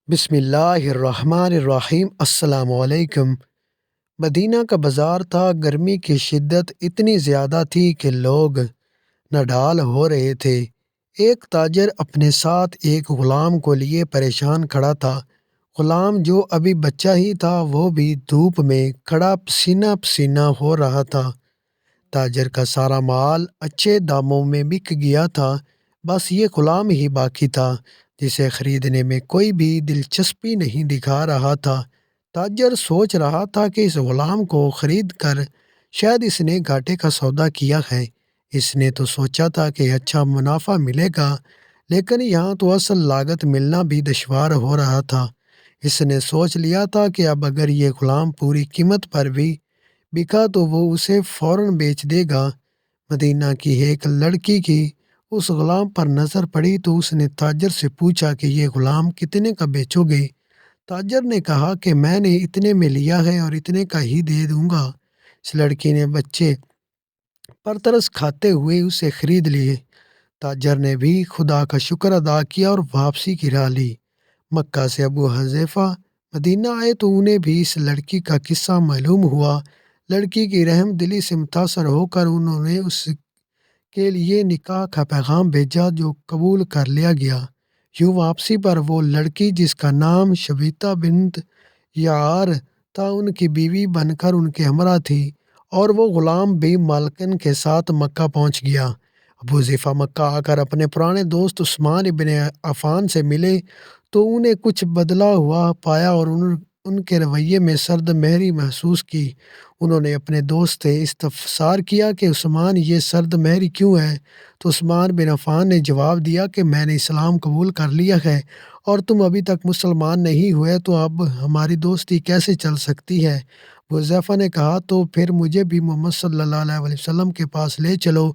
بسم اللہ الرحمن الرحیم۔ السلام علیکم۔ مدینہ کا بازار تھا۔ گرمی کی شدت اتنی زیادہ تھی کہ لوگ نڈال ہو رہے تھے۔ ایک تاجر اپنے ساتھ ایک غلام کو لیے پریشان کھڑا تھا۔ غلام جو ابھی بچہ ہی تھا وہ بھی دھوپ میں کھڑا پسینہ پسینہ ہو رہا تھا۔ تاجر کا سارا مال اچھے داموں میں بک گیا تھا، بس یہ غلام ہی باقی تھا جسے خریدنے میں کوئی بھی دلچسپی نہیں دکھا رہا تھا۔ تاجر سوچ رہا تھا کہ اس غلام کو خرید کر شاید اس نے گھاٹے کا سودا کیا ہے۔ اس نے تو سوچا تھا کہ اچھا منافع ملے گا، لیکن یہاں تو اصل لاگت ملنا بھی دشوار ہو رہا تھا۔ اس نے سوچ لیا تھا کہ اب اگر یہ غلام پوری قیمت پر بھی بکا تو وہ اسے فوراً بیچ دے گا۔ مدینہ کی ایک لڑکی کی اس غلام پر نظر پڑی تو اس نے تاجر سے پوچھا کہ یہ غلام کتنے کا بیچو گے؟ تاجر نے کہا کہ میں نے اتنے میں لیا ہے اور اتنے کا ہی دے دوں گا۔ اس لڑکی نے بچے پر ترس کھاتے ہوئے اسے خرید لیے۔ تاجر نے بھی خدا کا شکر ادا کیا اور واپسی کی راہ لی۔ مکہ سے ابو حذیفہ مدینہ آئے تو انہیں بھی اس لڑکی کا قصہ معلوم ہوا۔ لڑکی کی رحم دلی سے متاثر ہو کر انہوں نے اس کے لیے نکاح کا پیغام بھیجا جو قبول کر لیا گیا۔ یوں واپسی پر وہ لڑکی جس کا نام شبیطہ بنت یعار تھا ان کی بیوی بن کر ان کے ہمراہ تھی، اور وہ غلام بھی مالکن کے ساتھ مکہ پہنچ گیا۔ ابو حذیفہ مکہ آ کر اپنے پرانے دوست عثمان ابن عفان سے ملے تو انہیں کچھ بدلا ہوا پایا اور ان کے رویے میں سرد مہری محسوس کی۔ انہوں نے اپنے دوست سے استفسار کیا کہ عثمان یہ سرد مہری کیوں ہے؟ تو عثمان بن عفان نے جواب دیا کہ میں نے اسلام قبول کر لیا ہے اور تم ابھی تک مسلمان نہیں ہوئے، تو اب ہماری دوستی کیسے چل سکتی ہے؟ ابو حذیفہ نے کہا تو پھر مجھے بھی محمد صلی اللہ علیہ وسلم کے پاس لے چلو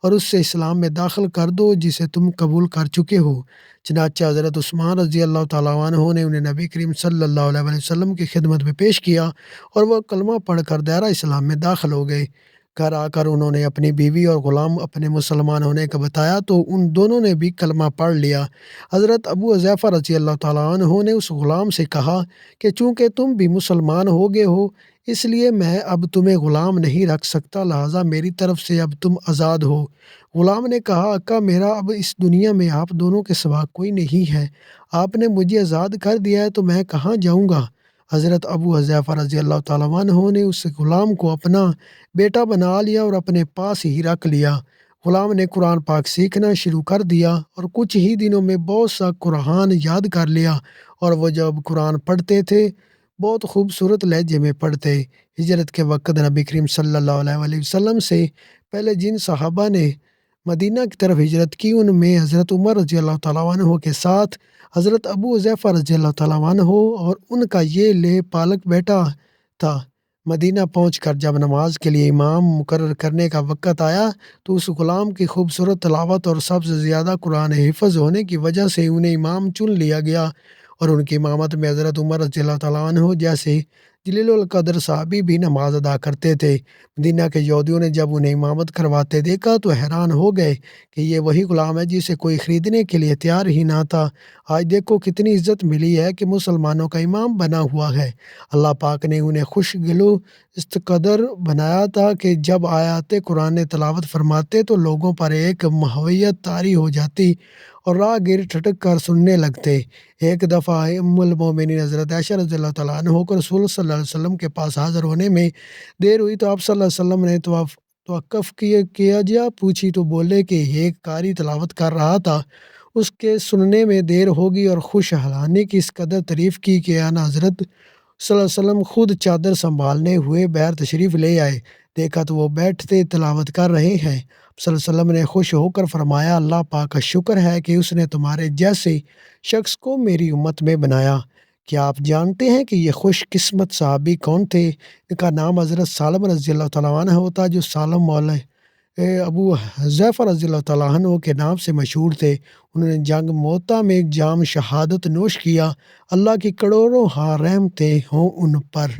اور اس سے اسلام میں داخل کر دو جسے تم قبول کر چکے ہو۔ چنانچہ حضرت عثمان رضی اللہ تعالیٰ عنہ نے انہیں نبی کریم صلی اللہ علیہ وسلم کی خدمت میں پیش کیا اور وہ کلمہ پڑھ کر دائرہ اسلام میں داخل ہو گئے۔ گھر آ کر انہوں نے اپنی بیوی اور غلام اپنے مسلمان ہونے کا بتایا تو ان دونوں نے بھی کلمہ پڑھ لیا۔ حضرت ابو حذیفہ رضی اللہ تعالیٰ عنہ نے اس غلام سے کہا کہ چونکہ تم بھی مسلمان ہو گئے ہو اس لیے میں اب تمہیں غلام نہیں رکھ سکتا، لہٰذا میری طرف سے اب تم آزاد ہو۔ غلام نے کہا آقا میرا اب اس دنیا میں آپ دونوں کے سوا کوئی نہیں ہے، آپ نے مجھے آزاد کر دیا ہے تو میں کہاں جاؤں گا؟ حضرت ابو حذیفہ رضی اللہ تعالیٰ عنہ نے اس غلام کو اپنا بیٹا بنا لیا اور اپنے پاس ہی رکھ لیا۔ غلام نے قرآن پاک سیکھنا شروع کر دیا اور کچھ ہی دنوں میں بہت سا قرآن یاد کر لیا، اور وہ جب قرآن پڑھتے تھے بہت خوبصورت لہجے میں پڑھتے۔ ہجرت کے وقت نبی کریم صلی اللہ علیہ وسلم سے پہلے جن صحابہ نے مدینہ کی طرف ہجرت کی ان میں حضرت عمر رضی اللہ تعالیٰ عنہ کے ساتھ حضرت ابو حذیفہ رضی اللہ تعالیٰ عنہ اور ان کا یہ لے پالک بیٹا تھا۔ مدینہ پہنچ کر جب نماز کے لیے امام مقرر کرنے کا وقت آیا تو اس غلام کی خوبصورت تلاوت اور سب سے زیادہ قرآن حفظ ہونے کی وجہ سے انہیں امام چن لیا گیا، اور ان کی امامت میں حضرت عمر رضی اللہ تعالیٰ عنہ جیسے جلیل القدر صحابی بھی نماز ادا کرتے تھے۔ مدینہ کے یہودیوں نے جب انہیں امامت کرواتے دیکھا تو حیران ہو گئے کہ یہ وہی غلام ہے جسے کوئی خریدنے کے لیے تیار ہی نہ تھا۔ آج دیکھو کتنی عزت ملی ہے کہ مسلمانوں کا امام بنا ہوا ہے۔ اللہ پاک نے انہیں خوش گلو اس قدر بنایا تھا کہ جب آیات قرآن تلاوت فرماتے تو لوگوں پر ایک ماہویت طاری ہو جاتی اور راہ گیر ٹھٹک کر سننے لگتے۔ ایک دفعہ ام المومنین حضرت عائشہ رضی اللہ تعالیٰ عنہ کو رسول صلی اللہ علیہ وسلم کے پاس حاضر ہونے میں دیر ہوئی تو آپ صلی اللہ علیہ وسلم نے توقف کیا جا پوچھی تو بولے کہ ایک قاری تلاوت کر رہا تھا، اس کے سننے میں دیر ہوگی، اور خوش حالی کی اس قدر تعریف کی کہ آن حضرت صلی اللہ علیہ وسلم خود چادر سنبھالنے ہوئے باہر تشریف لے آئے۔ دیکھا تو وہ بیٹھتے تلاوت کر رہے ہیں۔ صلی اللہ علیہ وسلم نے خوش ہو کر فرمایا اللہ پاک کا شکر ہے کہ اس نے تمہارے جیسے شخص کو میری امت میں بنایا۔ کیا آپ جانتے ہیں کہ یہ خوش قسمت صحابی کون تھے؟ ان کا نام حضرت سالم رضی اللہ تعالیٰ عنہ ہوتا جو سالم مولا ابو حذیفہ رضی اللہ تعالیٰ عنہ کے نام سے مشہور تھے۔ انہوں نے جنگ موتا میں جام شہادت نوش کیا۔ اللہ کی کروڑوں رحمتیں ہوں ان پر۔